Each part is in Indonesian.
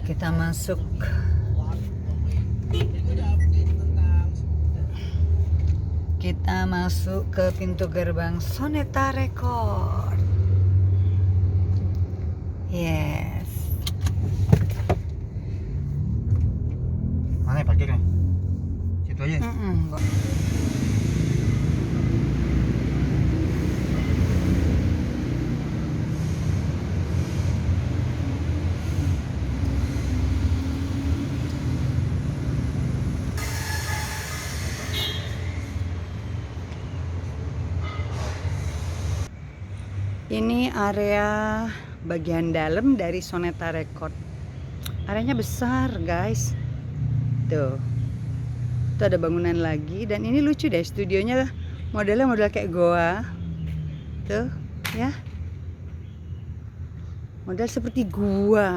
Kita masuk. Kita masuk ke pintu gerbang Soneta Record. Yes. Mana ya parkirnya? Situ aja. Ini area bagian dalam dari Soneta Record. Areanya besar, guys. Tuh. Tuh ada bangunan lagi dan ini lucu deh, studionya modelnya model kayak goa. Tuh, ya. Model seperti gua.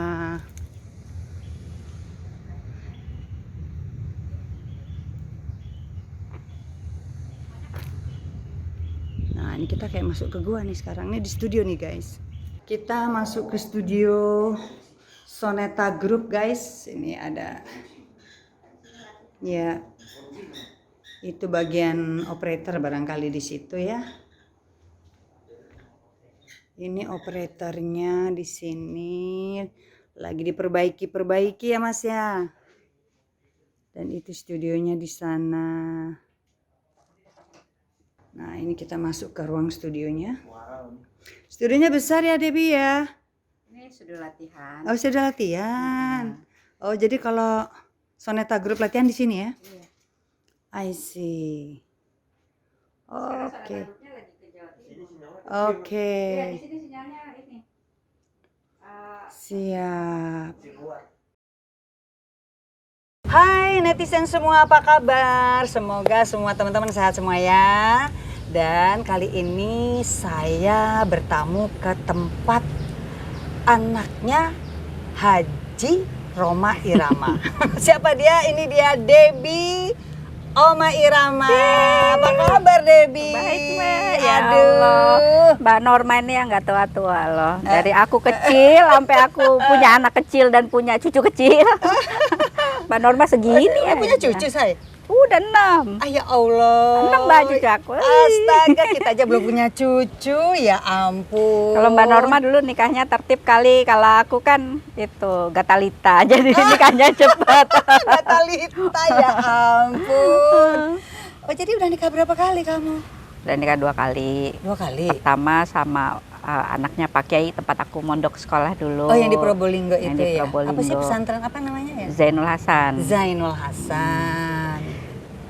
Nah, ini kita kayak masuk ke gua nih sekarang. Ini di studio nih, guys. Kita masuk ke studio Soneta Group, guys. Ini ada, ya, itu bagian operator barangkali di situ ya. Ini operatornya di sini lagi diperbaiki ya, Mas ya. Dan itu studionya di sana. Nah, ini kita masuk ke ruang studionya. Studionya besar ya, Debbie ya? Ini sudah latihan. Oh, sudah latihan. Oh, jadi kalau Soneta Group latihan di sini ya? Iya. I see. Oke. Oke. Iya, di sini sinyalnya ini. Siap. Hai netizen semua, apa kabar? Semoga semua teman-teman sehat semua ya. Dan kali ini saya bertamu ke tempat anaknya Haji Rhoma Irama. Siapa dia? Ini dia Debbie Oma Irama. Apa kabar Debbie? Baik, Mbak. Ya Aduh. Allah. Mbak Norma ini yang nggak tua-tua loh. Dari aku kecil sampai aku punya anak kecil dan punya cucu kecil. Mbak Norma segini ya. Punya cucu saya? Udah 6. Ah, ya Allah. 6 Mbak cucu aku. Astaga, kita aja belum punya cucu, ya ampun. Kalau Mbak Norma dulu nikahnya tertib kali, kalau aku kan itu gatalita, jadi nikahnya cepat. Gatalita, ya ampun. Oh, jadi udah nikah berapa kali kamu? Udah nikah 2 kali. 2 kali. Pertama sama anaknya Pak Kiai, tempat aku mondok sekolah dulu. Oh, yang di Probolinggo Yang itu di ya? Probolinggo. Apa sih pesantren apa namanya ya? Zainul Hasan. Zainul Hasan.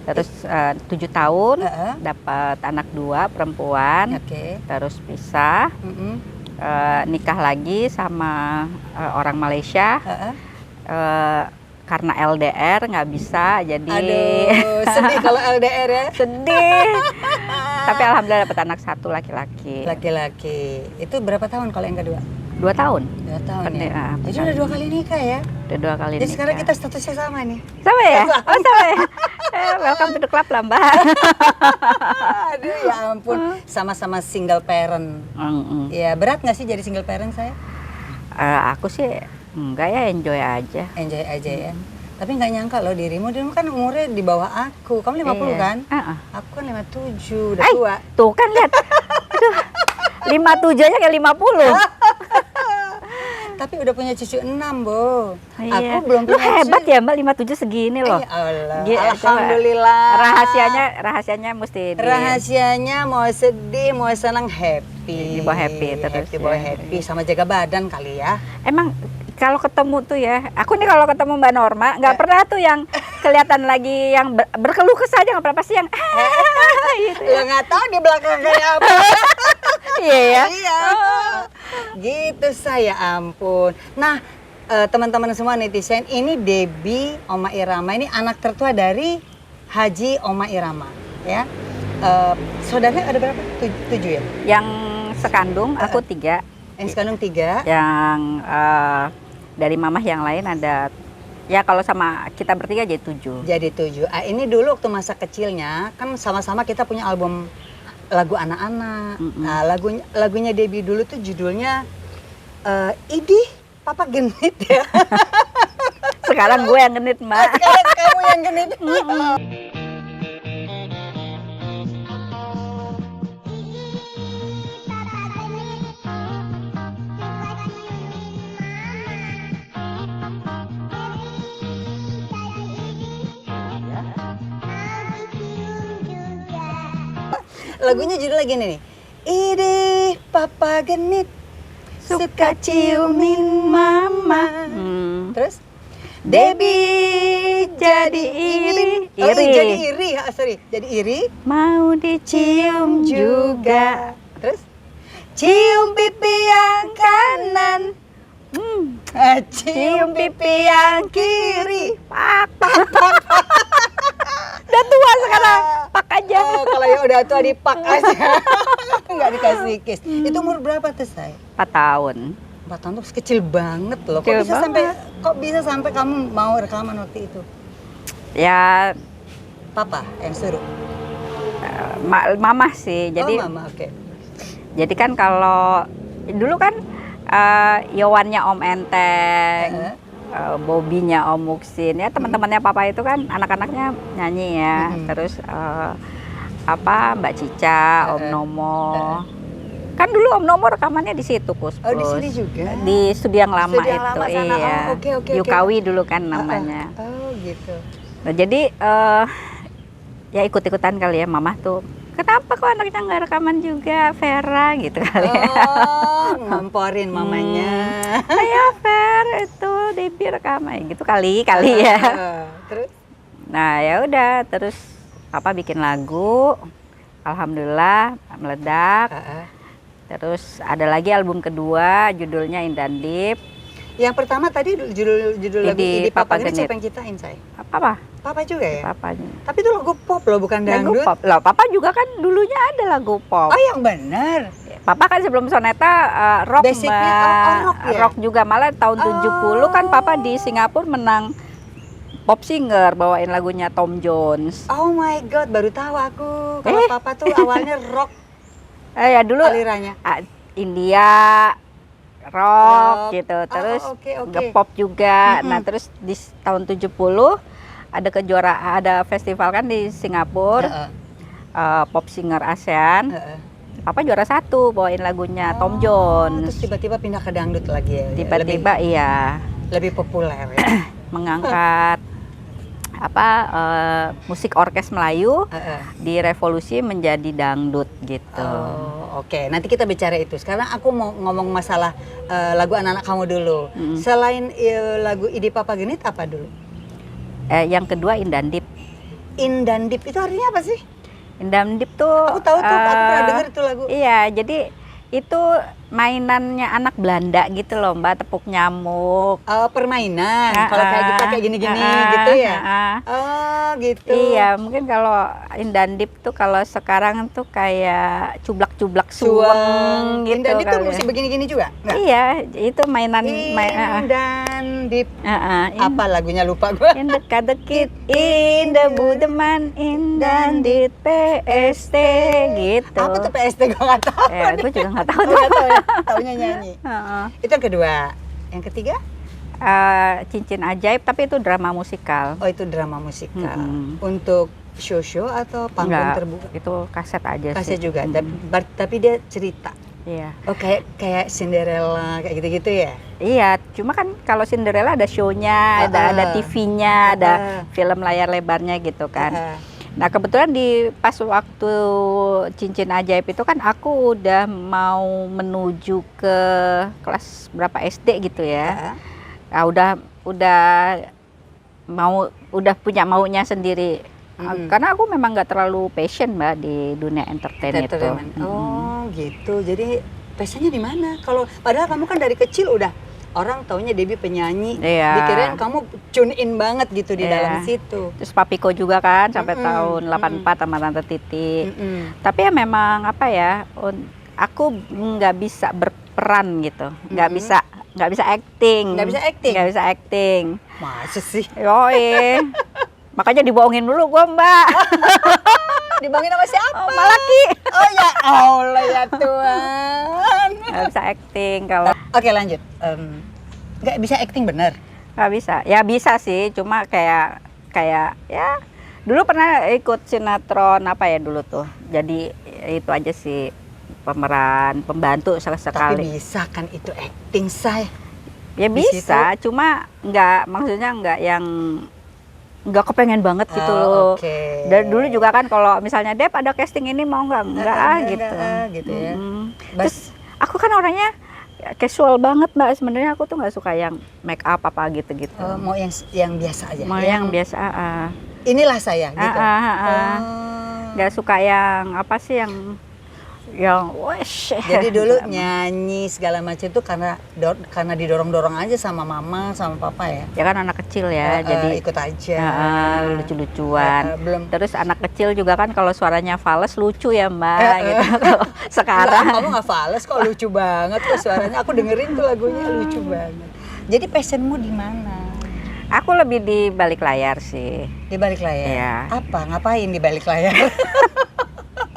Terus 7 tahun Heeh. dapat anak 2 perempuan. Oke. Terus pisah, Mm-mm. nikah lagi sama orang Malaysia. Heeh. Karena LDR nggak bisa, jadi Aduh, sedih kalau LDR ya. sedih. Tapi alhamdulillah dapat anak 1 laki-laki. Laki-laki. Itu berapa tahun kalau yang kedua? 2 tahun. 2 tahun ya. Ah, Jadi udah 2 kali nikah ya? Udah 2 kali Jadi nikah. sekarang kita statusnya sama nih. sama ya? Oh sama ya? Welcome to the club lah Mbak. Aduh, ya ampun. Sama-sama single parent. Ya, berat nggak sih jadi single parent saya? Aku sih enggak ya, enjoy aja. Enjoy aja ya. Tapi nggak nyangka loh dirimu kan umurnya di bawah aku. Kamu 50 Iya. kan? Aku kan 57, udah tua. Tuh kan lihat. Aduh. 57 aja kayak 50. Tapi udah punya cucu 6, Bu. Iya. Aku belum Lu punya hebat cucu. ya Mbak, 57 segini loh. Ya Allah. Coba. Alhamdulillah. Rahasianya mesti Rahasianya mau sedih, mau senang, happy. Dibawa happy terus Dibawa ya. happy sama jaga badan kali ya. Emang kalau ketemu tuh ya, aku nih kalau ketemu Mbak Norma nggak pernah tuh yang kelihatan lagi yang berkeluh kesah aja, nggak pernah, pasti yang gitu Lo ya. nggak tahu di belakang kayak apa. Iya ya. Iya. Gitu saya, ampun. Nah, teman-teman semua netizen, ini Debbie Oma Irama, ini anak tertua dari Haji Oma Irama, ya. Saudaranya ada berapa? 7 ya? Yang sekandung aku 3, Yang sekandung 3. yang dari mamah yang lain ada, ya kalau sama kita bertiga jadi 7. Jadi 7. Ini dulu waktu masa kecilnya kan sama-sama kita punya album lagu anak-anak. Nah, lagunya Debbie dulu tuh judulnya Idih, Papa genit ya. Sekarang gue yang genit, Mbak. Sekarang kamu yang genit. Lagunya judulnya gini nih. Idih, Papa genit, suka ciumin mama. Terus? Debbie jadi iri. Oh, Iri. jadi iri. Sorry, jadi iri. Mau dicium juga. Terus? Cium pipi yang kanan. Cium pipi yang kiri. Pak. Udah tua sekarang, pak aja. Oh, kalau yang udah tua dipak aja. Nggak dikasih kiss. Itu umur berapa tuh, Say? 4 tahun. 4 tahun tuh kecil banget loh. Kecil Kok bisa sampai kamu mau rekaman waktu itu? Ya, Papa yang suruh. mama sih. Jadi Mama, oke. Jadi kan kalau dulu kan Yowannya Om Enteng, Bobinya Om Muksin, ya teman-temannya Papa itu kan anak-anaknya nyanyi ya. Terus Mbak Cica, Om Nomo. Kan dulu Om Nomo rekamannya di situ, Kus. Oh, di sini juga. Di studio yang lama Studio yang itu, lama sana. iya. Oh, oke. Yukawi dulu kan namanya. Oh, gitu. Nah, jadi ya ikut-ikutan kali ya Mama tuh. Kenapa kok anaknya nggak rekaman juga, Vera gitu kali ya. Oh, ngomporin mamanya. Ayo Ver, itu Debbie rekaman gitu kali ya. Terus? Nah ya udah, terus Papa bikin lagu, alhamdulillah meledak. Terus ada lagi album kedua, judulnya Indan Deep. Yang pertama tadi judul lagu Idi Idi Papa Papa Genit Genit. siapa yang ciptain, Say? Papa? Papa juga ya? Papanya. Tapi itu lagu pop loh, bukan Lagu dangdut. pop. Loh, Papa juga kan dulunya ada lagu pop. Oh, yang benar. Papa kan sebelum Soneta rock, Basicnya, Mbak. rock ya? Rock juga, malah tahun 70 kan Papa di Singapura menang pop singer, bawain lagunya Tom Jones. Oh my god, baru tahu aku kalau Papa tuh awalnya rock Ya dulu alirannya. India rock gitu, terus oke. nge-pop juga. Nah, terus di tahun 70 ada kejuaraan, ada festival kan di Singapura, pop singer ASEAN. Papa juara 1 bawain lagunya Tom Jones. Terus tiba-tiba pindah ke dangdut lagi ya. Tiba-tiba lebih populer ya. Mengangkat musik orkes Melayu di revolusi menjadi dangdut gitu. Oke. Nanti kita bicara itu. Sekarang aku mau ngomong masalah lagu anak-anak kamu dulu. Selain lagu Idi Papa Genit apa dulu? Yang kedua Indan Deep. Indan Deep itu artinya apa sih? Indan Deep tuh Aku tahu tuh, aku pernah denger itu lagu. Iya, jadi itu mainannya anak Belanda gitu loh, Mbak, tepuk nyamuk. Permainan. Kalau kayak kita kayak gini-gini gitu ya. Oh, gitu. Iya, mungkin kalau Indan Deep tuh kalau sekarang tuh kayak cublak-cublak suweng gitu. Indan Deep tuh kali. mesti begini-gini juga? Nggak? Iya, itu mainan Indan Deep. Apa lagunya lupa gue. In dekat-dekit, in the budeman, Indan Deep PST gitu. Apa tuh PST gue nggak tahu. Ya, gue juga nggak tahu tuh. Nggak tahu ya, taunya nyanyi. Itu yang kedua. Yang ketiga? Cincin Ajaib, tapi itu drama musikal. Oh, itu drama musikal. Untuk show-show atau panggung Enggak, terbuka? itu kaset aja sih. Kaset juga, tapi dia cerita. Iya. Oh, kayak Cinderella kayak gitu-gitu ya? Iya, cuma kan kalau Cinderella ada show-nya, ada TV-nya, ada film layar lebarnya gitu kan. Nah, kebetulan pas waktu Cincin Ajaib itu kan aku udah mau menuju ke kelas berapa SD gitu ya. Nah, udah punya maunya sendiri. Karena aku memang nggak terlalu passion, Mbak, di dunia entertain itu. Oh, gitu. Jadi passionnya di mana? Kalau padahal kamu kan dari kecil udah orang taunya Debbie penyanyi, dikirain kamu tune in banget gitu di dalam situ. Terus Papiko juga kan sampai tahun 84 sama Tante Titi. Tapi ya memang aku nggak bisa berperan gitu, nggak bisa acting. Nggak bisa acting. Masa sih? Yoi. Makanya dibohongin dulu gua, Mbak. Dibohongin sama siapa? Sama laki. Oh ya Allah ya Tuhan. nggak bisa acting kalau Oke, lanjut. Nggak bisa acting bener. nggak bisa. Ya bisa sih, cuma kayak ya dulu pernah ikut sinetron apa ya dulu tuh. Jadi itu aja sih pemeran pembantu Tapi sekali. bisa kan itu acting, Say. Ya di bisa, cuma maksudnya nggak yang nggak kepengen banget gitu loh. Oke. Dan dulu juga kan kalau misalnya Dep ada casting ini mau nggak gitu. gitu ya. Terus aku kan orangnya casual banget Mbak, sebenarnya aku tuh nggak suka yang make up apa gitu-gitu. Mau yang biasa aja. Mau yang biasa. Inilah saya gitu. Nggak suka yang apa sih yang wesh. Jadi dulu nyanyi segala macam itu karena didorong-dorong aja sama mama sama papa ya. Ya kan anak kecil ya, jadi ikut aja. lucu-lucuan. Belum. Terus anak kecil juga kan kalau suaranya fals lucu ya Mbak gitu. Kalau sekarang Kamu nggak fales kok, lucu banget kok suaranya. Aku dengerin tuh lagunya lucu banget. Jadi passionmu di mana? aku lebih di balik layar sih. Di balik layar. Iya. Apa? Ngapain di balik layar?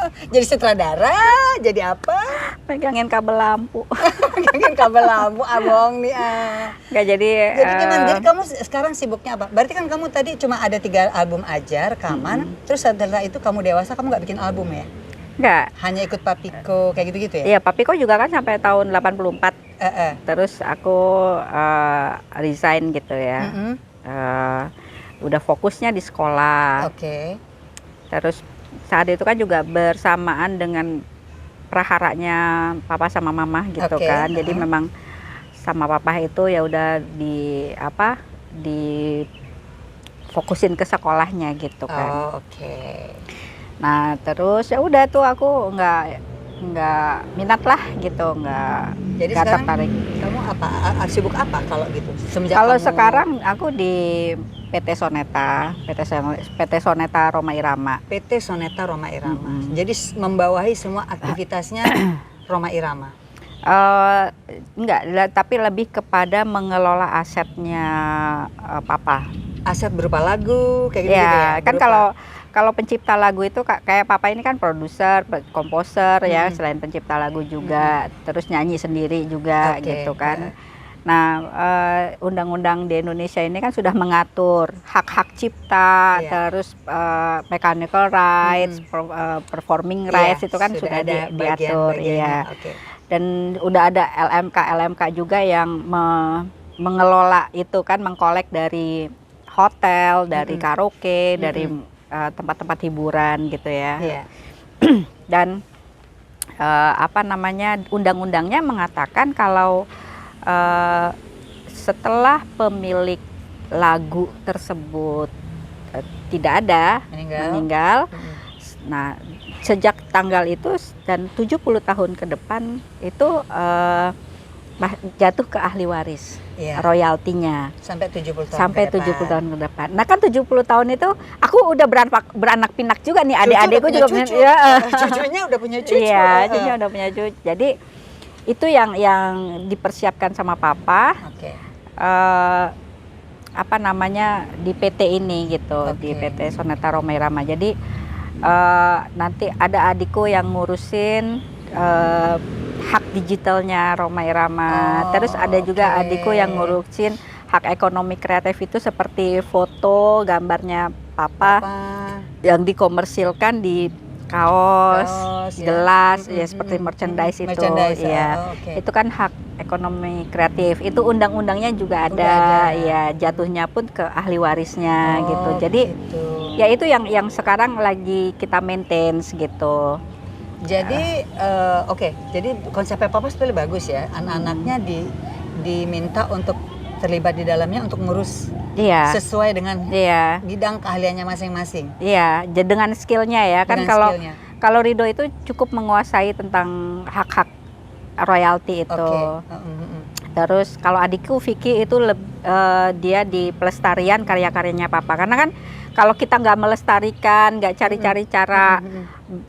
Jadi sutradara, jadi apa? Pegangin kabel lampu. Pegangin kabel lampu, abang nih. Nggak jadi. Jadi gimana? Jadi kamu sekarang sibuknya apa? Berarti kan kamu tadi cuma ada 3 album aja rekaman, terus setelah itu kamu dewasa kamu nggak bikin album ya? Nggak. Hanya ikut Papiko kayak gitu-gitu ya? Iya, Papiko juga kan sampai tahun 84. Terus aku resign gitu ya. Udah fokusnya di sekolah. Oke. Terus saat itu kan juga bersamaan dengan praharanya papa sama mama gitu kan. Jadi memang sama papa itu ya udah difokusin ke sekolahnya gitu kan. Oke. Nah, terus ya udah tuh aku nggak minat lah gitu, Jadi nggak sekarang tertarik. kamu apa sibuk apa kalau gitu? Kalau sekarang aku di PT Soneta Roma Irama. PT Soneta Roma Irama. Jadi membawahi semua aktivitasnya Roma Irama. Enggak, tapi lebih kepada mengelola asetnya papa. Aset berupa lagu kayak gitu ya. Kan kalau pencipta lagu itu kayak papa ini kan produser, komposer ya, selain pencipta lagu juga, terus nyanyi sendiri juga gitu kan. Nah, undang-undang di Indonesia ini kan sudah mengatur hak-hak cipta, terus mechanical rights, performing rights itu kan sudah diatur ya. Dan udah ada LMK juga yang mengelola itu kan, mengkolek dari hotel, dari karaoke, dari tempat-tempat hiburan gitu ya. Dan undang-undangnya mengatakan kalau setelah pemilik lagu tersebut tidak ada, meninggal. Nah, sejak tanggal itu dan 70 tahun ke depan itu jatuh ke ahli waris, royaltinya sampai 70 tahun sampai ke 70 tahun ke depan. Nah kan 70 tahun itu aku udah beranak pinak juga nih, adik-adikku juga punya cucunya udah punya cucu. Iya, cucunya udah punya cucu. Jadi itu yang dipersiapkan sama papa. Di PT ini gitu, di PT Soneta Roma Irama. Jadi nanti ada adikku yang ngurusin hak digitalnya Roma Irama. Terus ada juga adikku yang ngurusin hak ekonomi kreatif itu seperti foto, gambarnya papa yang dikomersilkan di kaos, gelas, ya seperti merchandise itu. Itu kan hak ekonomi kreatif. Itu undang-undangnya juga ada. Ya, jatuhnya pun ke ahli warisnya gitu. Jadi ya itu yang sekarang lagi kita maintain gitu. Jadi jadi konsepnya papa sebetulnya bagus ya. Anak-anaknya diminta untuk terlibat di dalamnya untuk ngurus sesuai dengan bidang keahliannya masing-masing. Iya, dengan skillnya ya kan. Kalau Rido itu cukup menguasai tentang hak-hak royalti itu. Terus kalau adikku Vicky itu dia di pelestarian karya-karyanya papa. Karena kan kalau kita nggak melestarikan, nggak cari-cari cara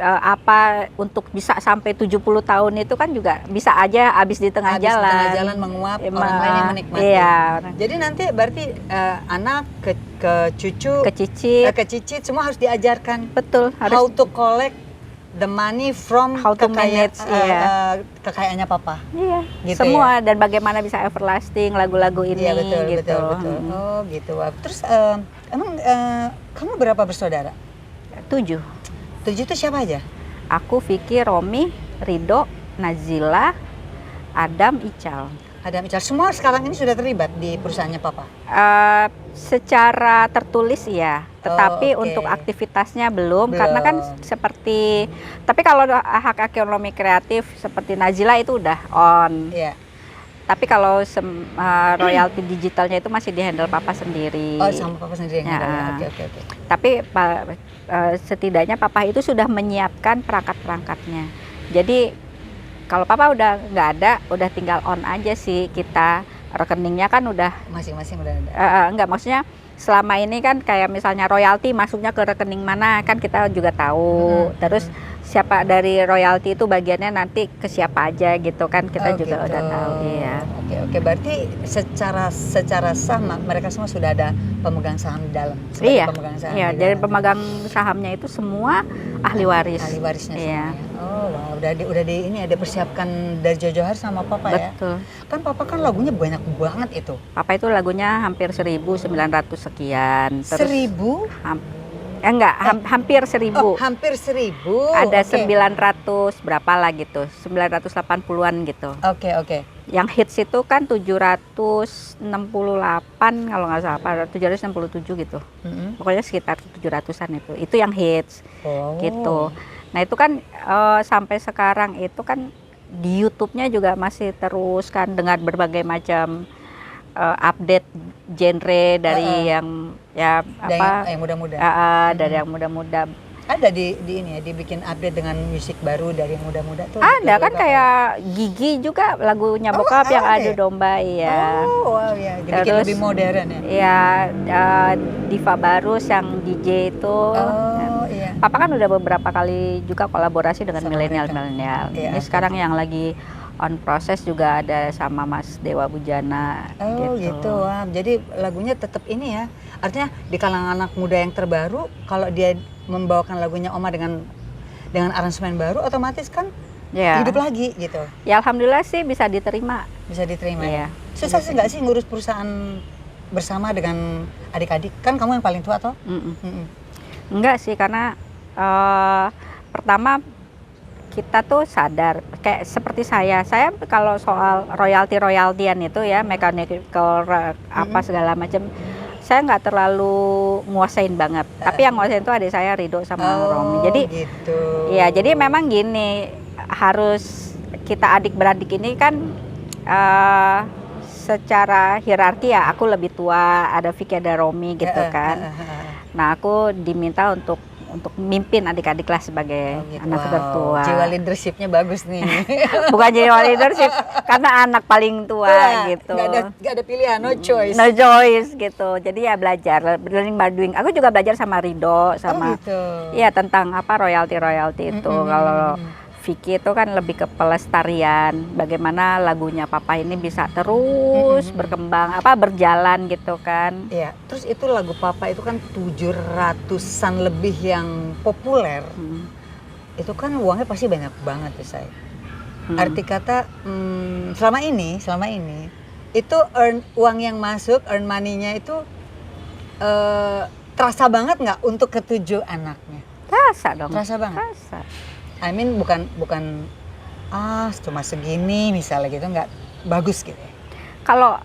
apa untuk bisa sampai 70 tahun itu kan juga bisa aja habis di tengah jalan. Di tengah jalan menguap, orang lain yang menikmati. Iya. Jadi nanti berarti anak ke cucu, ke cicit semua harus diajarkan. Betul. How to collect the money from How to manage, iya. kekayaannya papa. Iya, Gitu semua dan bagaimana bisa everlasting lagu-lagu ini Iya betul, gitu. betul. Oh gitu. Wah. Terus emang kamu berapa bersaudara? 7. 7 itu siapa aja? Aku, Vicky, Romi, Rido, Nazila, Adam, Ical. Ada Ical. Semua sekarang ini sudah terlibat di perusahaannya papa. Secara tertulis ya, tetapi oke. untuk aktivitasnya belum, karena kan seperti, tapi kalau hak ekonomi kreatif seperti Nazila itu udah on. Iya. Tapi kalau royalti digitalnya itu masih dihandle papa sendiri. Oh, sama papa sendiri yang Ya. handle. Oke. Tapi setidaknya papa itu sudah menyiapkan perangkat-perangkatnya. Jadi kalau papa udah nggak ada, udah tinggal on aja sih kita. Rekeningnya kan udah Masing-masing udah ada. enggak, maksudnya selama ini kan kayak misalnya royalti masuknya ke rekening mana kan kita juga tahu. Terus siapa dari royalti itu bagiannya nanti ke siapa aja gitu kan kita juga gitu. udah tahu. Iya. Oke. Berarti secara sah mereka semua sudah ada pemegang saham di dalam. Sebagai Iya. pemegang saham Iya, di dari dalam. pemegang sahamnya itu semua ahli waris. Ahli warisnya Iya. semua. Ya. Oh, wah, udah di ini ada persiapkan dari jauh-jauh hari sama papa ya. Betul. Kan papa kan lagunya banyak banget itu. Papa itu lagunya hampir 1.900 sekian. Terus 1000? hampir 1.000. Oh, hampir 1000. Ada Oke. 900 berapa lah gitu. 980-an gitu. Oke. Yang hits itu kan 768 kalau nggak salah, apa 767 gitu. Pokoknya sekitar 700-an itu. Itu yang hits Oh. gitu. Nah, itu kan sampai sekarang itu kan di YouTube-nya juga masih terus kan dengan berbagai macam update genre dari yang ya Dan apa yang muda-muda. dari yang muda-muda. Ada di ini ya, dibikin update dengan musik baru dari yang muda-muda tuh. Ada kan lagu-lagu apa? kayak Gigi juga lagunya bokap yang ada adu ya? domba ya. Oh, wow ya. Dibikin Terus, lebih modern ya. Ya Diva Barus yang DJ itu. Oh, iya. Papa kan udah beberapa kali juga kolaborasi dengan Sama milenial-milenial. Iya, Ini oke. sekarang yang lagi on proses juga ada sama Mas Dewa Bujana. Oh gitu. Wah, jadi lagunya tetap ini ya. Artinya di kalangan anak muda yang terbaru, kalau dia membawakan lagunya Oma dengan aransemen baru, otomatis kan Ya. hidup lagi gitu. Ya alhamdulillah sih bisa diterima. Bisa diterima Iya. ya. Susah sih nggak sih ngurus perusahaan bersama dengan adik-adik? Kan kamu yang paling tua toh? Mm-mm. Enggak sih, karena pertama kita tuh sadar kayak seperti saya kalau soal royaltian itu ya mechanical apa segala macam saya nggak terlalu nguasain banget, tapi yang nguasain itu adik saya Rido sama Romi. Jadi gitu. ya jadi memang gini, harus kita adik-beradik ini kan secara hierarki ya aku lebih tua, ada Vicky, ada Romi gitu kan. Nah aku diminta untuk mimpin adik-adik lah sebagai anak tertua. Jiwa leadershipnya bagus nih. Bukan jiwa leadership, karena anak paling tua gitu. Gak ada pilihan, no choice. No choice gitu. Jadi ya belajar, learning by doing. Aku juga belajar sama Rido, sama gitu. iya tentang apa royalti itu. Kalau Vicky itu kan lebih ke pelestarian, bagaimana lagunya papa ini bisa terus berkembang, berjalan gitu kan. Iya, terus itu lagu papa itu kan 700-an lebih yang populer. Itu kan uangnya pasti banyak banget ya saya. Arti kata selama ini itu uang yang masuk, earn money-nya itu terasa banget nggak untuk ketujuh anaknya? Terasa dong. Terasa banget. Terasa. I mean bukan cuma segini misalnya gitu, nggak bagus gitu. Kalau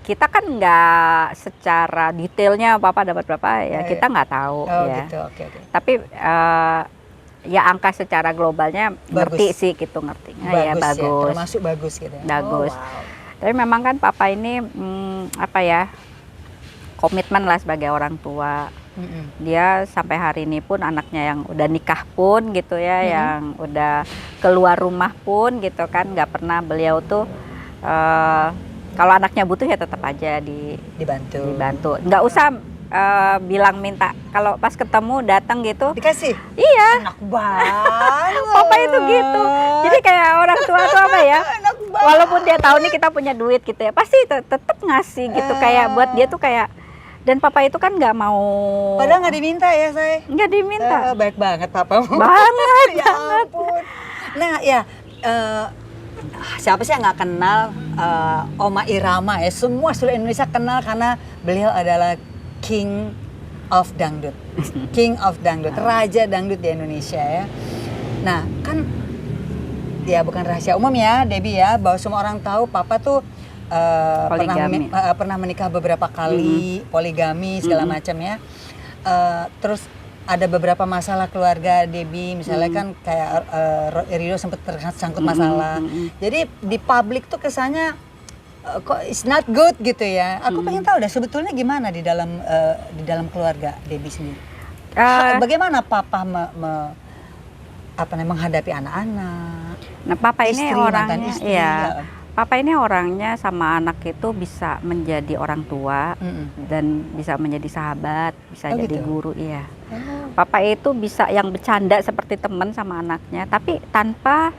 kita kan nggak secara detailnya papa dapat berapa ya, kita nggak taau ya. Gitu, oke. Tapi ya angka secara globalnya ngerti sih gitu, ngerti. Ya bagus. Ya, termasuk bagus gitu ya. Bagus. Oh, wow. Tapi memang kan papa ini komitmen lah sebagai orang tua. Dia sampai hari ini pun anaknya yang udah nikah pun gitu ya, yang udah keluar rumah pun gitu kan, nggak pernah beliau tuh kalau anaknya butuh ya tetap aja dibantu. Nggak usah bilang minta, kalau pas ketemu datang gitu dikasih. Iya. Enak banget. Papa itu gitu. Jadi kayak orang tua tuh apa ya? Walaupun dia tahu nih kita punya duit gitu ya, pasti tetap ngasih gitu. Kayak buat dia tuh kayak Dan papa itu kan nggak mau. Padahal nggak diminta ya saya. Nggak diminta. Baik banget papamu. Banget, Ya ampun. Nah ya, siapa sih yang nggak kenal Oma Irama ya? Semua seluruh Indonesia kenal karena beliau adalah King of Dangdut. King of Dangdut, Raja Dangdut di Indonesia ya. Nah kan, ya bukan rahasia umum ya Debbie ya, bahwa semua orang tahu papa tuh Poligami. pernah menikah beberapa kali, poligami segala macam ya. Terus ada beberapa masalah keluarga Debbie, misalnya kan kayak Rido sempat tersangkut masalah. Jadi di publik tuh kesannya kok it's not good gitu ya. Aku pengen tahu deh sebetulnya gimana di dalam keluarga Debbie sendiri. Bagaimana papa menghadapi anak-anak? Nah, papa ini Istri, mantan orangnya, istri, ya. ya. Papa ini orangnya sama anak itu bisa menjadi orang tua dan bisa menjadi sahabat, bisa Oh, jadi gitu? guru, iya. Papa itu bisa yang bercanda seperti teman sama anaknya, tapi tanpa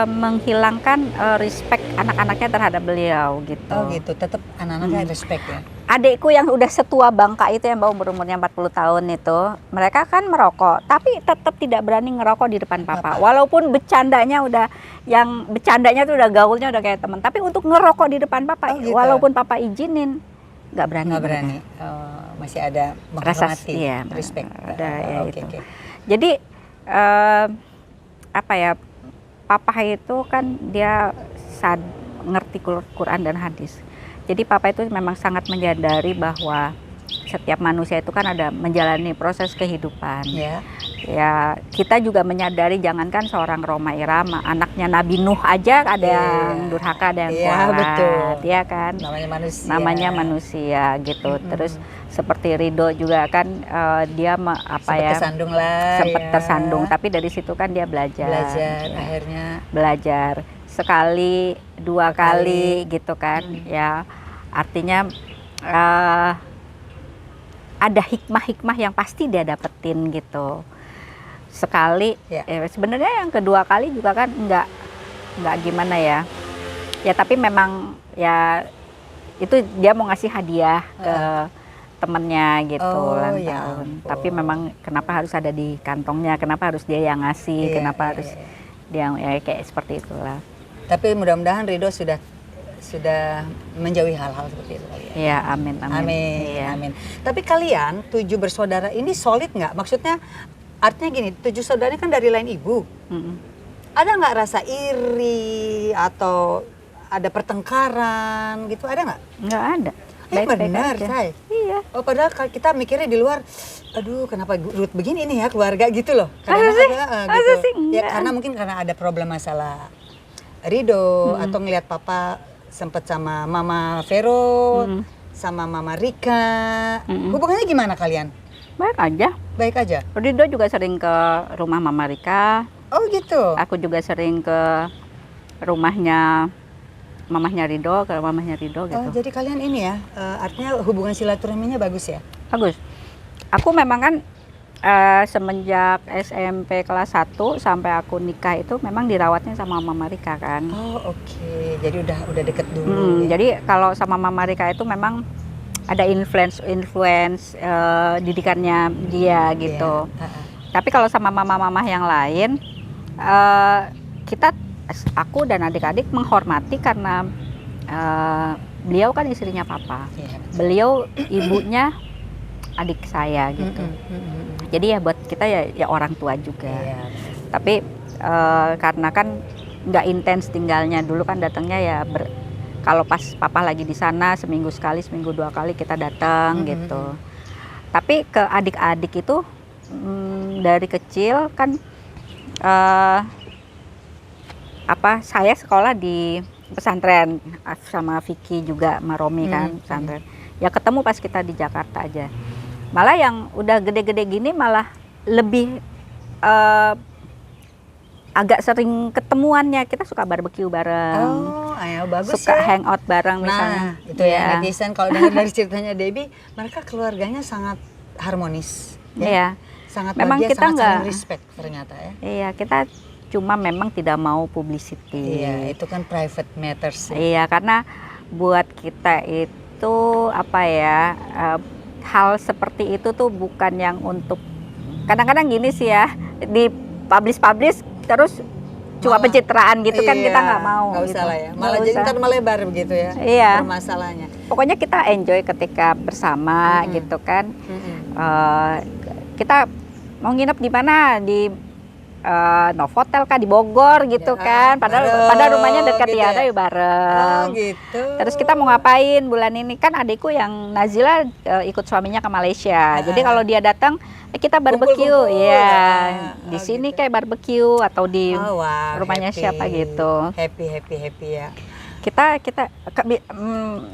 menghilangkan respect anak-anaknya terhadap beliau gitu. Oh gitu, tetap anak-anaknya respect ya. Adikku yang udah setua bangka itu yang baru berumurnya 40 tahun itu, mereka kan merokok, tapi tetap tidak berani ngerokok di depan papa. Walaupun bercandanya tuh udah gaulnya udah kayak teman, tapi untuk ngerokok di depan papa, Oh, gitu. walaupun papa izinin, nggak berani. Nggak berani. Masih ada Rasa, menghormati, iya, respect. ada ya Oke, itu. oke. Jadi apa ya, papa itu kan dia ngerti Quran dan hadis. Jadi papa itu memang sangat menyadari bahwa setiap manusia itu kan ada menjalani proses kehidupan. Ya. Ya, kita juga menyadari jangankan seorang Roma Irama, anaknya Nabi Nuh aja ada yang durhaka, ada yang Iya, kuat, betul. ya kan? Namanya manusia gitu. Terus seperti Rido juga kan dia Tersandung lah. sempat ya. tersandung, tapi dari situ kan dia belajar Akhirnya. belajar sekali, dua kali gitu kan. Ya, artinya ada hikmah-hikmah yang pasti dia dapetin gitu. Sekali, sebenarnya yang kedua kali juga kan nggak gimana ya. Ya tapi memang ya itu dia mau ngasih hadiah ke temennya gitu ulang tahun. Tapi memang kenapa harus ada di kantongnya? Kenapa harus dia yang ngasih? Kenapa harus dia yang kayak seperti itulah. Tapi mudah-mudahan Rido sudah menjauhi hal-hal seperti itu kali ya. Iya, amin. Iya. Amin. Tapi kalian 7 bersaudara ini solid nggak? Maksudnya artinya gini, 7 saudara ini kan dari lain ibu. Ada nggak rasa iri atau ada pertengkaran gitu? Ada nggak? Nggak ada. Benar, Say. Iya. Oh, padahal kita mikirnya di luar, aduh kenapa Ruth begini nih ya keluarga gitu loh. Masa sih? Gitu. sih? Ya Enggak. mungkin karena ada problem masalah Rido atau ngelihat papa sempet sama Mama Vero, sama Mama Rika. Hubungannya gimana kalian? Baik aja. Baik aja. Rido juga sering ke rumah Mama Rika. Oh gitu. Aku juga sering ke rumahnya mamahnya Rido, ke mamahnya Rido gitu. Oh, jadi kalian ini ya, artinya hubungan silaturahminya bagus ya? Bagus. Aku memang kan semenjak SMP kelas 1 sampai aku nikah itu memang dirawatnya sama Mama Rika kan. Oh oke. Jadi udah deket dulu. Ya? Jadi kalau sama Mama Rika itu memang ada influence didikannya dia gitu. Tapi kalau sama mama-mama yang lain, aku dan adik-adik menghormati karena beliau kan istrinya papa. Beliau ibunya adik saya gitu. Jadi ya buat kita ya orang tua juga. Tapi karena kan nggak intens tinggalnya, dulu kan datangnya ya kalau pas papa lagi di sana seminggu sekali, seminggu 2 kali kita datang gitu. Tapi ke adik-adik itu dari kecil kan saya sekolah di pesantren sama Vicky juga sama Romi kan pesantren. Ya ketemu pas kita di Jakarta aja. Malah yang udah gede-gede gini malah lebih agak sering ketemuannya. Kita suka barbeque bareng. Oh, ayo bagus suka ya. hangout bareng misalnya. Nah, itu ya netizen kalau dengar dari ceritanya Debbie, mereka keluarganya sangat harmonis. Iya. Sangat memang bahagia, kita sangat nggak saling respect ternyata ya. Iya, kita cuma memang tidak mau publicity. Iya, itu kan private matters. Iya, karena buat kita itu hal seperti itu tuh bukan yang untuk, kadang-kadang gini sih ya, di publish terus cuma pencitraan gitu kan, kita nggak mau. Nggak gitu. usah lah ya, malah Nggak jadi usah. ntar melebar begitu ya. Iya. Permasalahannya. Pokoknya kita enjoy ketika bersama gitu kan. Kita mau nginep di mana, di Novotel kah, di Bogor gitu kan, padahal rumahnya dekat gitu ya, ya? bareng. Oh gitu. Terus kita mau ngapain bulan ini, kan adikku yang Nazila ikut suaminya ke Malaysia. Jadi kalau dia datang kita barbeque, Kumpul-kumpul. ya di Oh, sini gitu. kayak barbeque atau di Wah, rumahnya happy. siapa gitu. Happy ya. Kita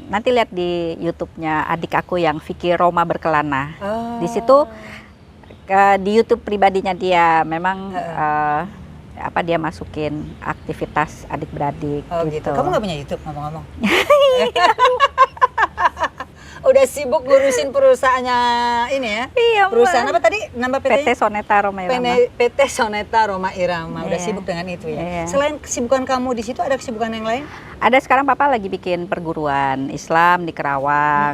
nanti lihat di YouTube-nya adik aku yang Vicky Roma Berkelana. Oh. Di situ di YouTube pribadinya dia memang dia masukin aktivitas adik beradik Oh gitu. gitu. Kamu nggak punya YouTube ngomong-ngomong? Udah sibuk ngurusin perusahaannya ini ya? Iya, Perusahaan Mbak. apa tadi? Nama PT-nya? PT Soneta Roma Irama. PT Soneta Roma Irama. Udah Iya. sibuk dengan itu ya. Iya. Selain kesibukan kamu di situ, ada kesibukan yang lain? Ada sekarang Papa lagi bikin perguruan Islam di Kerawang,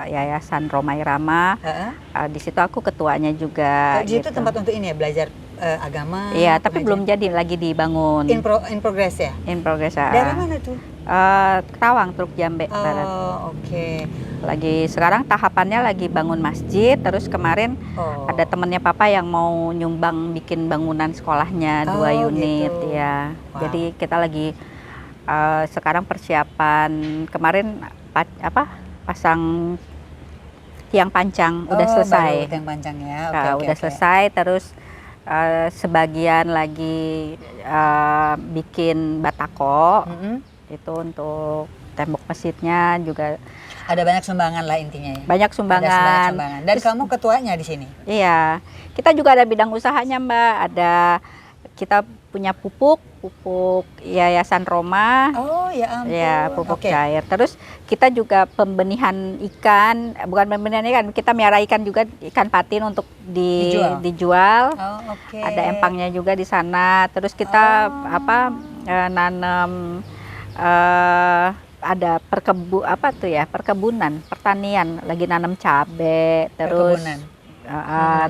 Yayasan Roma Irama. Di situ aku ketuanya juga. Di situ gitu. tempat untuk ini ya, belajar agama. Iya, tapi pengajian. belum jadi, lagi dibangun. In progress ya? In progress. Daerah mana tuh? Kerawang, Truk Jambe Barat. Oh, oke. Lagi sekarang tahapannya lagi bangun masjid, terus kemarin Oh. ada temennya Papa yang mau nyumbang bikin bangunan sekolahnya 2 Oh, unit gitu. ya. Wow. Jadi kita lagi sekarang persiapan, kemarin pasang tiang pancang udah selesai. Baru yang panjang ya. Udah selesai, terus sebagian lagi bikin batako. Itu untuk tembok masjidnya juga. Ada banyak sumbangan lah intinya ya. Banyak Ada sumbangan. banyak sumbangan. Dan kamu ketuanya di sini. Iya, kita juga ada bidang usahanya Mbak. Kita punya pupuk Yayasan Roma. Oh ya ampun. Ya, pupuk Oke. cair. Terus kita juga pembenihan ikan, bukan pembenihan ikan, kita miara ikan juga, ikan patin untuk dijual. Oh, oke. Ada empangnya juga di sana. Terus kita nanam ada perkebunan, pertanian, lagi nanam cabe, terus Perkebunan.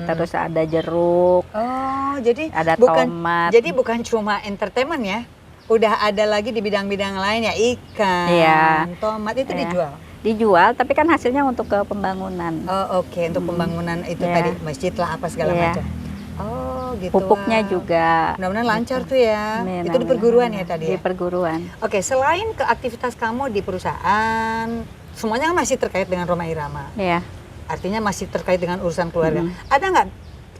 terus ada jeruk, Oh, jadi ada bukan tomat. jadi bukan cuma entertainment ya. Udah ada lagi di bidang-bidang lain ya, ikan, Iya. tomat itu Iya. dijual. Dijual, tapi kan hasilnya untuk ke pembangunan. Oh, oke, untuk pembangunan itu Iya. tadi masjid lah apa segala Iya. macam. Oh, gitu. Pupuknya Wah. juga. Mudah-mudahan lancar tuh ya. Amin, Itu di amin, perguruan amin. ya tadi. Di Ya? perguruan. Oke, selain ke aktivitas kamu di perusahaan, semuanya kan masih terkait dengan Roma Irama. Iya. Artinya masih terkait dengan urusan keluarga. Ada nggak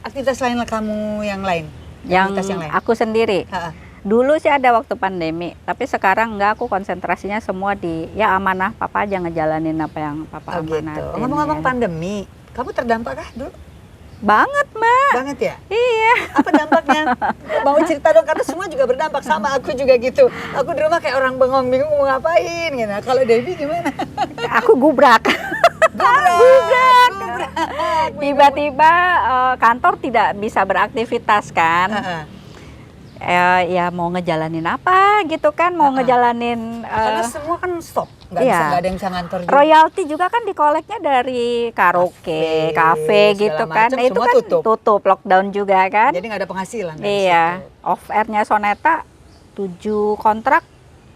aktivitas lain kamu yang lain? Yang Aktivitas yang lain? aku sendiri. Ha-ha. Dulu sih ada waktu pandemi, tapi sekarang enggak, aku konsentrasinya semua di amanah Papa aja, ngejalanin apa yang Papa Oh gitu. amanatin. Ngomong-ngomong ya. pandemi, kamu terdampak kah dulu? Banget, Mbak. Banget ya? Iya. Apa dampaknya? Mau cerita dong, karena semua juga berdampak. Sama aku juga gitu. Aku di rumah kayak orang bengong, bingung mau ngapain gitu. Kalau Debbie gimana? Aku gubrak. Gubrak. Tiba-tiba kantor tidak bisa beraktivitas kan. Ha-ha. Ya mau ngejalanin apa gitu kan, mau ngejalanin Karena semua kan stop, nggak iya. ada yang bisa ngantor juga. royalti juga kan dikoleknya dari karaoke, kafe segala gitu kan. macam, Nah, itu semua kan tutup. lockdown juga kan. Jadi nggak ada penghasilan. dari Iya, situ. off airnya Soneta 7 kontrak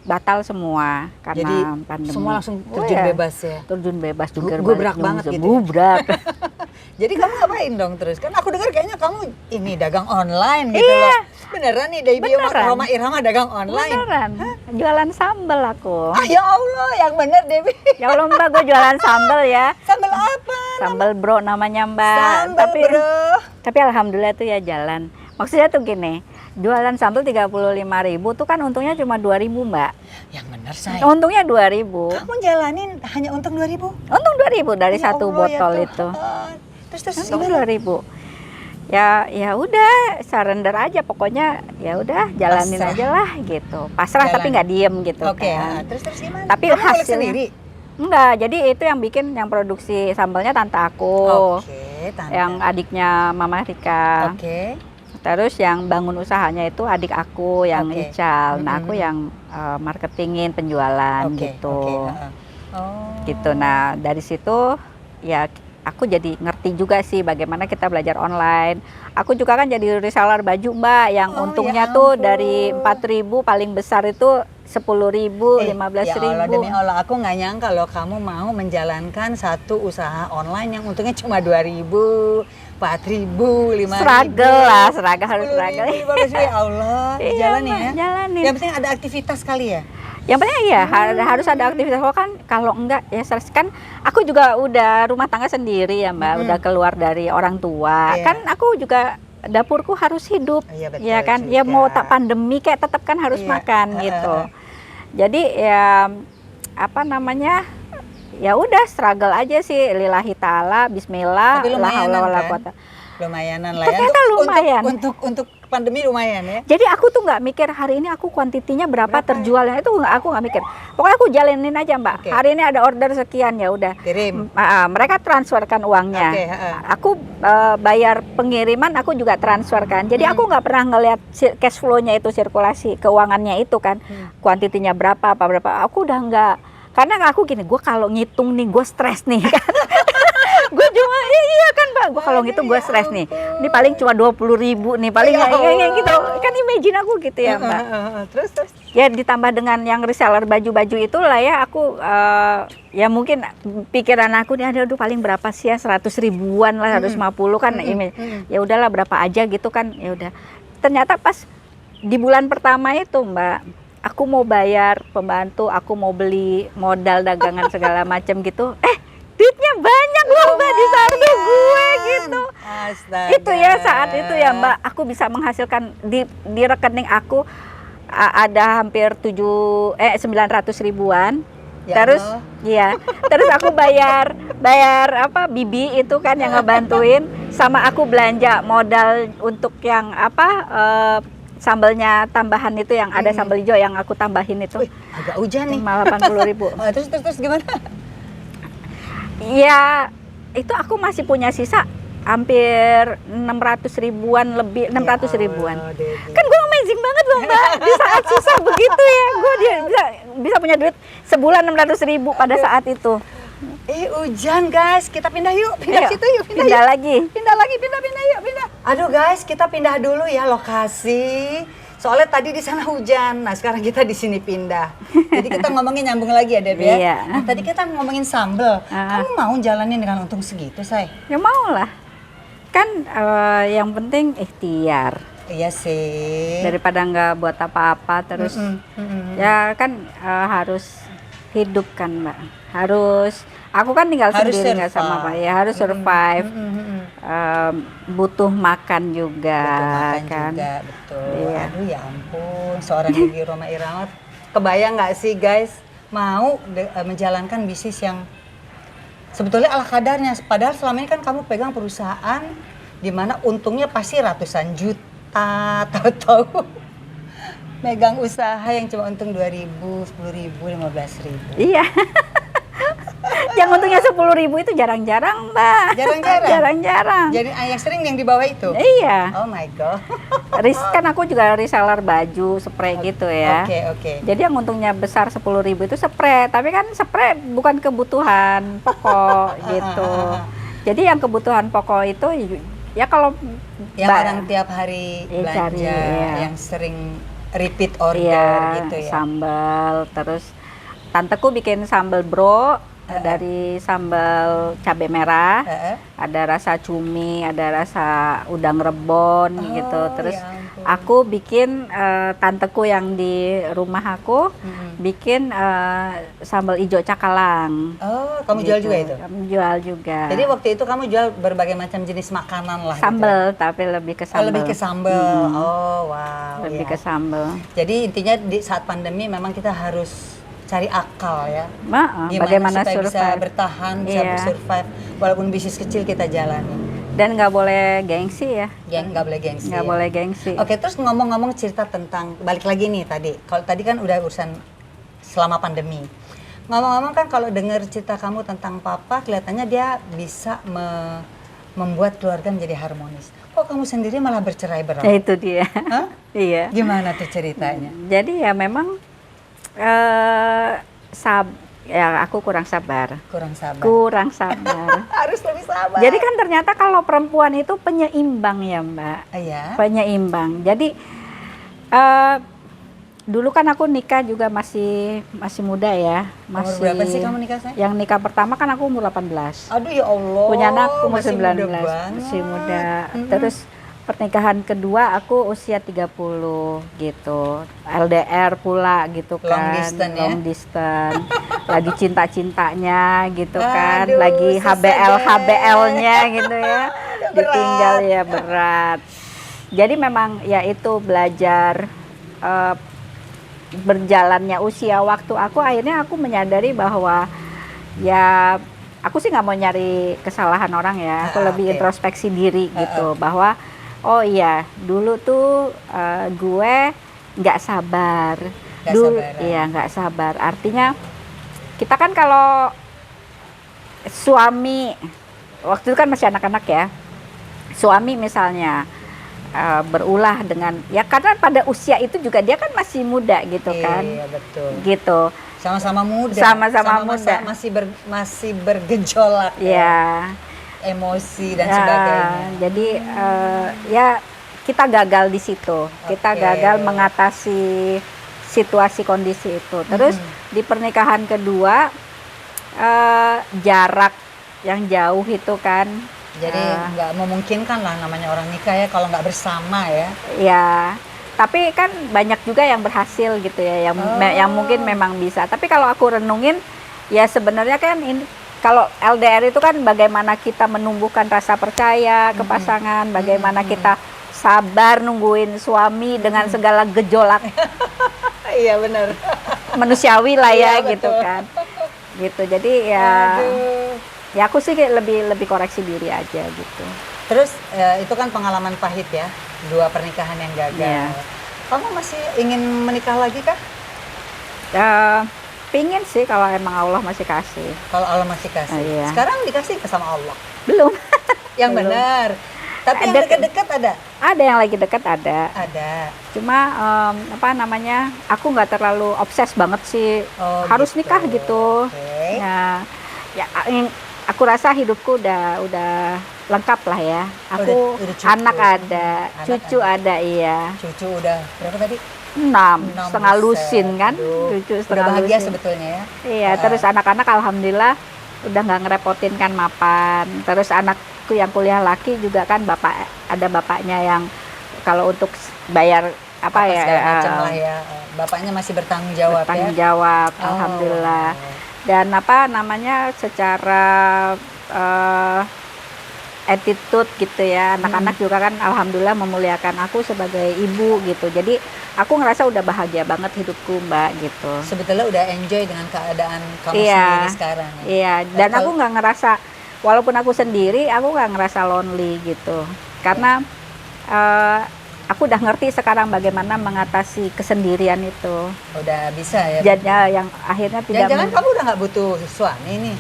batal semua karena Jadi pandemi. semua langsung terjun iya. bebas ya. Terjun bebas juga. Gubrak banget gitu ya? Gubrak. Jadi kamu ngapain dong terus? Kan aku dengar kayaknya kamu ini dagang online gitu Iya. loh. Beneran nih Debbie Beneran. Roma Irama dagang online? Beneran. Jualan sambel aku. Ah ya Allah, yang bener Debbie. Ya Allah Mbak, gue jualan sambel ya. Sambal apa? Sambel bro namanya Mbak. Sambal bro. Tapi alhamdulillah tuh ya jalan. Maksudnya tuh gini, jualan sambal 35.000 tuh kan untungnya cuma 2.000 Mbak. Yang bener saya. Untungnya 2.000. Kamu jalanin hanya untung 2.000? Untung 2.000 dari Ya satu Allah, ya botol Tuhan. itu. Terus Untung gimana? 2.000. Ya udah surrender aja, pokoknya ya udah jalanin Pasrah. aja lah gitu. Pasrah Jalan. tapi nggak diem gitu Oke, kan. terus gimana? Tapi Kamu ngulik hasilnya- sendiri? Enggak, jadi itu yang bikin, yang produksi sambalnya tante aku. Oke, tante. Yang adiknya Mama Rika. Oke. Terus yang bangun usahanya itu adik aku yang Oke. Ical. Nah, Mm-mm. aku yang marketingin, penjualan Oke, gitu. oke, heeh. Oh. Gitu. Nah, dari situ ya aku jadi ngerti juga sih bagaimana kita belajar online. Aku juga kan jadi reseller baju Mbak, yang Oh, untungnya ya tuh ampun. dari 4.000 paling besar itu 10.000, Ya Allah 15.000. demi Allah, aku nggak nyangka loh kamu mau menjalankan satu usaha online yang untungnya cuma 2.000, 4.000, 5.000. Struggle lah, harus struggle. 10.000, ya Allah, Iya, jalanin Mbak, ya. jalanin. Yang penting ada aktivitas kali ya. Yang penting ya harus ada aktivitas. Kalau enggak ya stres. Kan aku juga udah rumah tangga sendiri ya Mbak, udah keluar dari orang tua. Iya. Kan aku juga dapurku harus hidup. Iya, betul Ya kan? Ya juga. mau tak pandemi kayak tetap kan harus Iya. makan gitu. Jadi ya apa namanya? Ya udah struggle aja sih, lillahi taala, bismillah, Tapi la haula lumayanan wala kan? quwata. Lumayanan lah ya. Ternyata lumayan. Untuk pandemi lumayan ya. Jadi aku tuh nggak mikir hari ini aku kuantitinya berapa terjualnya, itu aku nggak mikir. Pokoknya aku jalanin aja Mbak. Oke. Hari ini ada order sekian, ya udah. Kirim. Mereka transferkan uangnya. Oke, Aku bayar pengiriman, aku juga transferkan. Jadi aku nggak pernah ngelihat cash flow-nya itu, sirkulasi keuangannya itu kan, kuantitinya berapa, berapa. Aku udah nggak. Karena aku gini, gue kalau ngitung nih, gue stres nih kan. Gue cuma iya kan Mbak, gue kalau ngitung gue stres nih. Ini paling cuma 20.000 nih, paling Ya Allah. gitu. Kan imagine aku gitu ya Mbak. Terus. Ya ditambah dengan yang reseller baju-baju itulah ya, aku ya mungkin pikiran aku nih, aduh paling berapa sih ya, 100 ribuan lah, 150 kan. Ya udahlah berapa aja gitu kan, ya udah. Ternyata pas di bulan pertama itu Mbak, aku mau bayar pembantu, aku mau beli modal dagangan segala macam gitu. Duitnya banyak loh Mbak di saldo gue gitu. Astaga. Itu ya saat itu ya Mbak, aku bisa menghasilkan di rekening aku ada hampir 900 ribuan. Ya Terus Allah. iya, terus aku bayar apa Bibi itu kan yang ngebantuin, sama aku belanja modal untuk yang sambalnya tambahan itu, yang ada sambal hijau yang aku tambahin itu. Wih, agak hujan nih. Cuma 80.000. Terus gimana? Iya, itu aku masih punya sisa hampir 600 ribuan lebih, 600 ribuan. Ya Allah, Dede. Kan gue amazing banget loh Mbak, di saat susah begitu ya, gue bisa punya duit sebulan 600.000 pada saat itu. Hujan guys, kita pindah yuk, pindah Ayo, situ yuk, pindah lagi. Pindah lagi, pindah yuk, pindah. Aduh guys, kita pindah dulu ya lokasi. Soalnya tadi di sana hujan, nah sekarang kita di sini pindah. Jadi kita ngomongin nyambung lagi ya Deb ya. Iya. Nah, tadi kita ngomongin sambel. Kamu mau jalanin dengan untung segitu, Say? Ya mau lah, kan yang penting ikhtiar. Iya sih. Daripada nggak buat apa-apa terus. Ya kan harus hidup kan Mbak, aku kan tinggal Harus sendiri nggak sama survive. Pak ya, harus survive. Butuh makan juga Betul, makan kan. juga, betul. Iya. Aduh ya ampun, seorang Ibu Roma Irama, kebayang nggak sih guys, mau menjalankan bisnis yang sebetulnya ala kadarnya. Padahal selama ini kan kamu pegang perusahaan di mana untungnya pasti ratusan juta, tahu-tahu megang usaha yang cuma untung 2.000, 10.000, 15.000. Iya. Yang untungnya 10.000 itu jarang-jarang Mbak. Jarang-jarang? Jarang-jarang. Jadi yang sering yang di bawah itu? Iya. Oh my god. Kan aku juga reseller baju, spray gitu ya. Oke. Jadi yang untungnya besar 10.000 itu spray, tapi kan spray bukan kebutuhan pokok gitu. Jadi yang kebutuhan pokok itu ya kalau Yang orang tiap hari belanja, cari, iya. yang sering repeat order iya, gitu ya. sambal, terus tanteku bikin sambal bro dari sambal cabai merah. Ada rasa cumi, ada rasa udang rebon gitu. Terus ya ampun. aku bikin tanteku yang di rumah aku bikin sambal ijo cakalang. Oh, kamu jual Gitu. juga itu? Kami jual juga. Jadi waktu itu kamu jual berbagai macam jenis makanan lah. sambal, tapi lebih ke Gitu. Oh, sambal. lebih ke sambal. Oh, wow. Lebih ya. ke sambal. Jadi intinya di saat pandemi memang kita harus cari akal ya. Gimana Bagaimana supaya bisa survive. bertahan, bisa Iya. survive walaupun bisnis kecil kita jalani. Dan nggak boleh gengsi ya. Yang nggak boleh gengsi. Nggak ya. boleh gengsi. Oke, terus ngomong-ngomong cerita tentang, balik lagi nih tadi. Kalau tadi kan udah urusan selama pandemi. Ngomong-ngomong kan kalau dengar cerita kamu tentang papa, kelihatannya dia bisa membuat keluarga menjadi harmonis. Kok kamu sendiri malah bercerai-berai? Ya itu dia. Hah? Iya. Gimana tuh ceritanya? Jadi ya memang ya aku kurang sabar. Kurang sabar. Kurang sabar. Harus lebih sabar. Jadi kan ternyata kalau perempuan itu penyeimbang ya Mbak. Iya. Penyeimbang. Jadi dulu kan aku nikah juga masih muda ya. Umur berapa sih kamu nikah, Say? Yang nikah pertama kan aku umur 18. Aduh ya Allah. Punya anak umur masih 19. muda banget. Masih muda. Terus pernikahan kedua aku usia 30 gitu. LDR pula gitu Long kan. distance ya? Long distance. Lagi cinta-cintanya gitu kan. Aduh, Lagi susah HBL-nya gitu ya. Berat. Ditinggal ya berat. Jadi memang ya itu belajar berjalannya usia waktu aku, akhirnya aku menyadari bahwa ya aku sih nggak mau nyari kesalahan orang ya, aku lebih oke. introspeksi diri gitu bahwa oh iya dulu tuh gue nggak sabar Nggak dulu, sabaran. iya nggak sabar. Artinya kita kan kalau suami waktu itu kan masih anak-anak ya, suami misalnya berulah dengan ya karena pada usia itu juga dia kan masih muda gitu kan. Iya betul. Gitu. Sama-sama muda. Sama-sama Sama-masa muda. masih bergejolak. Ya. Emosi dan sebagainya. Jadi ya kita gagal di situ. Kita Oke. gagal mengatasi situasi kondisi itu. Terus di pernikahan kedua jarak yang jauh itu kan. Jadi nggak memungkinkan lah namanya orang nikah ya kalau nggak bersama ya. Ya, tapi kan banyak juga yang berhasil gitu ya, yang mungkin memang bisa. Tapi kalau aku renungin, ya sebenarnya kan ini kalau LDR itu kan bagaimana kita menumbuhkan rasa percaya ke pasangan, bagaimana kita sabar nungguin suami dengan segala gejolak Iya benar. manusiawi lah ya Iya, gitu betul. kan. Gitu. Jadi ya Aduh. ya aku sih kayak lebih koreksi diri aja gitu. Terus itu kan pengalaman pahit ya, 2 pernikahan yang gagal. Iya. Kamu masih ingin menikah lagi kah? Pingin sih kalau emang Allah masih kasih. Kalau Allah masih kasih. Iya. Sekarang dikasih ke sama Allah. Belum. Yang Belum. benar. Tapi yang Ada- dekat-dekat ada? Ada yang lagi dekat ada. Ada. Cuma apa namanya? Aku nggak terlalu obses banget sih. Oh, Harus gitu. nikah gitu. Oke. Ya aku rasa hidupku udah lengkap lah ya. Aku Udah cukup. anak ada, Anak cucu ada, iya. Cucu udah berapa tadi? 6, setengah buset. lusin kan? Aduh, Cucu udah setengah bahagia lusin. sebetulnya ya. Iya, terus anak-anak alhamdulillah udah nggak ngerepotin kan mapan. Terus anakku yang kuliah laki juga kan ada bapaknya yang kalau untuk bayar apa ya Segala macam lah ya. Bapaknya masih bertanggung jawab bertanggung ya. jawab, Oh, alhamdulillah. wow. Dan apa namanya secara attitude gitu ya, anak-anak juga kan alhamdulillah memuliakan aku sebagai ibu gitu. Jadi aku ngerasa udah bahagia banget hidupku Mbak gitu. Sebetulnya udah enjoy dengan keadaan kamu Iya. sendiri sekarang ya. Iya, dan Kalau- aku nggak ngerasa, walaupun aku sendiri, aku nggak ngerasa lonely gitu. Karena aku udah ngerti sekarang bagaimana mengatasi kesendirian itu. Udah bisa ya. Jadi yang akhirnya tidak Jangan-jangan kamu udah nggak butuh suami nih.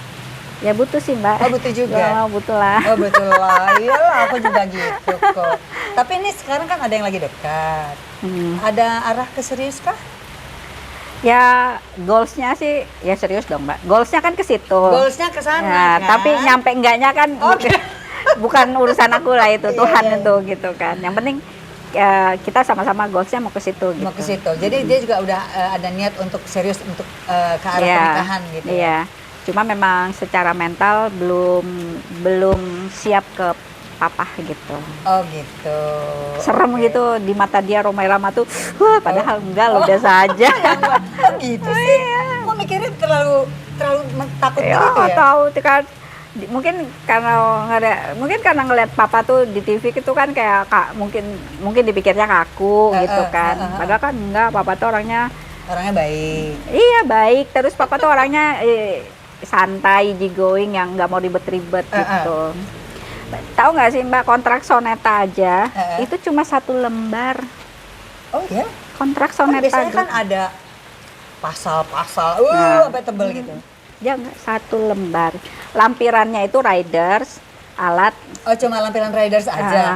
ya butuh sih Mbak. Oh, butuh juga? Ya, butuh lah. Oh betul lah, iyalah aku juga gitu kok. Tapi ini sekarang kan ada yang lagi dekat. Ada arah ke serius kah? Ya goalsnya sih ya serius dong Mbak. Goalsnya kan ke situ. Goalsnya ke sana Ya, kan? tapi nyampe enggaknya kan Oke. bukan urusan aku lah itu, Iya, Tuhan iya. itu gitu kan. Yang penting ya, kita sama-sama goalsnya mau ke situ gitu. Mau ke situ. Jadi dia juga udah ada niat untuk serius untuk ke arah Iya, pernikahan gitu. Iya. Cuma memang secara mental belum siap ke papa gitu. Oh gitu. Serem Oke. gitu di mata dia Rhoma Irama tuh. Wah, padahal enggak loh, biasa aja. Oh gitu sih. Kok mikirnya terlalu takut Ya, gitu ya? tahu kan mungkin karena ngeliat papa tuh di TV itu kan kayak mungkin dipikirnya kaku gitu kan. Padahal kan enggak, papa tuh orangnya Orangnya baik. iya baik, terus papa tuh orangnya santai, easygoing yang nggak mau ribet-ribet gitu. Tahu nggak sih Mbak, kontrak Soneta aja itu cuma 1 lembar. Oh ya? Kontrak Kan Soneta biasanya gitu. kan ada pasal-pasal, Nah. sampai tebel gitu. Ya nggak, 1 lembar. Lampirannya itu riders, alat, Oh cuma lampiran riders aja.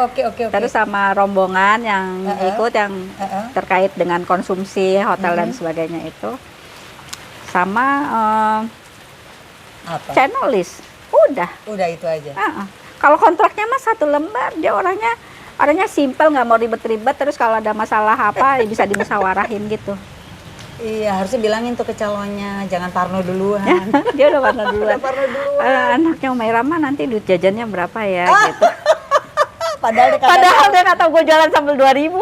Oke. terus sama rombongan yang ikut yang Heeh. terkait dengan konsumsi hotel dan sebagainya itu sama Apa? channel list. Udah. Udah itu aja. Kalau kontraknya mah 1 lembar, dia orangnya simple, nggak mau ribet-ribet. Terus kalau ada masalah apa ya bisa dimusawarahin gitu. Iya, harusnya bilangin tuh ke calonnya, jangan parno duluan. Dia udah pernah duluan. Udah parno duluan. Anaknya Umairah mah nanti duit jajannya berapa ya gitu. Padahal Dia nggak tahu gue jualan sambal 2.000.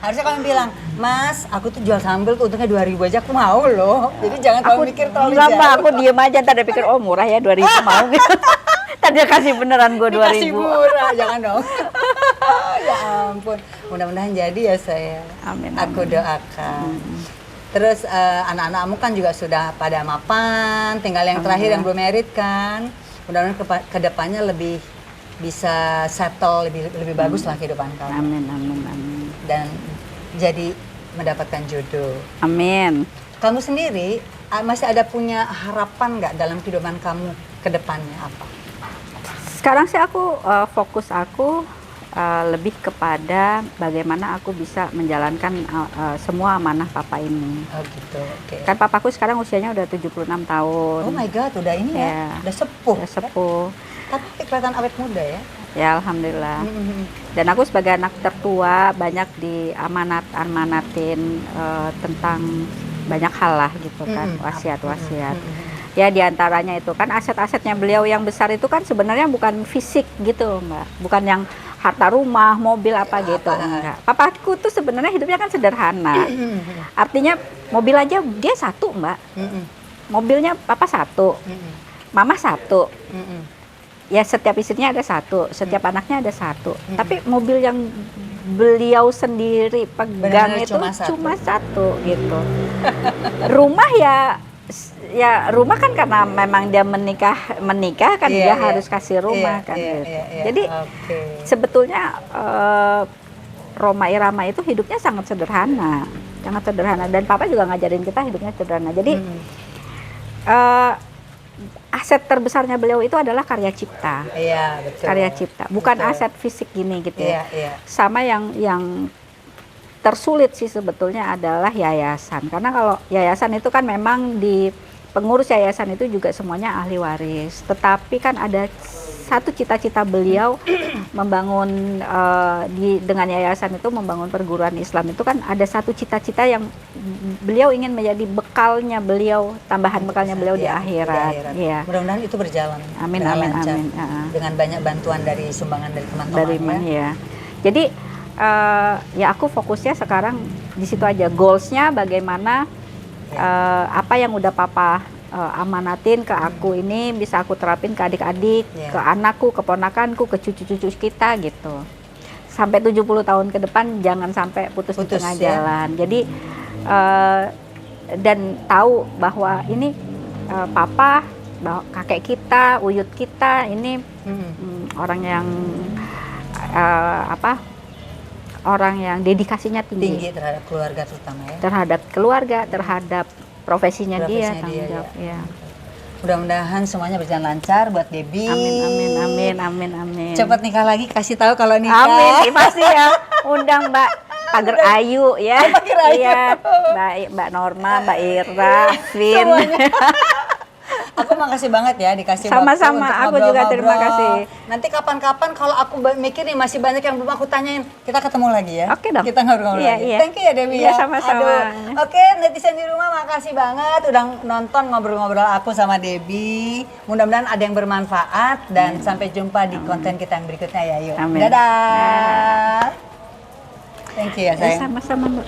harusnya kamu bilang, Mas, aku tuh jual sambal tuh untungnya 2.000 aja, aku mau loh. Jadi jangan kamu mikir terlalu enggak, Mbak, jauh. aku diem aja, ntar dia pikir oh murah ya 2.000 mau gitu. Ntar dia kasih beneran gue 2.000. Dikasih murah, jangan dong. Ya ampun, mudah-mudahan jadi ya saya. Amin, Aku amin. doakan. Terus anak-anakmu kan juga sudah pada mapan, tinggal yang terakhir yang belum merit kan. Mudah-mudahan ke depannya lebih bisa settle, lebih bagus lah kehidupan kamu. Amin, amin, amin. Dan jadi mendapatkan jodoh. Amin. Kamu sendiri masih ada punya harapan nggak dalam kehidupan kamu ke depannya apa? Sekarang sih aku fokus aku lebih kepada bagaimana aku bisa menjalankan semua amanah papa ini. Oh gitu, oke. Kan papaku sekarang usianya udah 76 tahun. Oh my god, udah ini Ya. ya, udah sepuh. Udah sepuh. Tapi kelihatan awet muda ya. Ya alhamdulillah. Dan aku sebagai anak tertua banyak diamanatin tentang banyak hal lah gitu kan, wasiat-wasiat. Ya diantaranya itu kan aset-asetnya beliau yang besar itu kan sebenarnya bukan fisik gitu Mbak, bukan yang harta rumah, mobil apa gitu, enggak. Papaku tuh sebenarnya hidupnya kan sederhana. Artinya mobil aja dia satu Mbak, mobilnya papa satu, mama satu. Ya setiap istrinya ada satu, setiap anaknya ada satu. Tapi mobil yang beliau sendiri pegang Benar-benar itu cuma cuma satu gitu. Rumah ya rumah kan karena memang dia menikah kan dia harus kasih rumah kan gitu. Jadi sebetulnya Roma Irama itu hidupnya sangat sederhana dan papa juga ngajarin kita hidupnya sederhana. Jadi aset terbesarnya beliau itu adalah karya cipta. Iya, betul. Karya cipta, bukan Betul. aset fisik gini gitu ya. Iya. Sama yang tersulit sih sebetulnya adalah yayasan. Karena kalau yayasan itu kan memang di pengurus yayasan itu juga semuanya ahli waris. Tetapi kan ada satu cita-cita beliau membangun dengan yayasan itu membangun perguruan Islam itu kan ada satu cita-cita yang beliau ingin menjadi bekalnya beliau, tambahan bekalnya beliau di akhirat. Iya. Mudah-mudahan itu berjalan. Amin, dengan amin, lancar. amin. Dengan banyak bantuan dari sumbangan dari teman-teman. Dari mana ya? Jadi ya aku fokusnya sekarang di situ aja. Goalsnya bagaimana apa yang udah papa amanatin ke aku ini bisa aku terapin ke adik-adik, ke anakku, ke ponakanku, ke cucu-cucu kita gitu. Sampai 70 tahun ke depan jangan sampai putus di tengah jalan. Jadi dan tahu bahwa ini papa, kakek kita, uyut kita ini orang yang orang yang dedikasinya tinggi terhadap keluarga terutama ya. Terhadap keluarga, terhadap profesinya dia, tanggung jawab. Ya. Mudah-mudahan semuanya berjalan lancar buat Debbie. Amin. Cepat nikah lagi, kasih tahu kalau nikah. Amin, pasti ya. Undang Mbak Pager Ayu ya. Pager Ayu. Iya, Mbak Norma, Mbak Ira, Vin. Aku makasih banget ya dikasih Sama-sama, waktu aku untuk juga terima kasih. Nanti kapan-kapan kalau aku mikir nih masih banyak yang belum aku tanyain, kita ketemu lagi ya. Oke dong. Kita ngobrol-ngobrol Iya, lagi. iya. Thank you ya Debbie Iya, ya. sama-sama. Aduh. Oke, netizen di rumah makasih banget udah nonton ngobrol-ngobrol aku sama Debbie. Mudah-mudahan ada yang bermanfaat dan sampai jumpa di konten kita yang berikutnya ya. Yuk. Amin. Dadah. Thank you ya sayang. Sama-sama Mbak.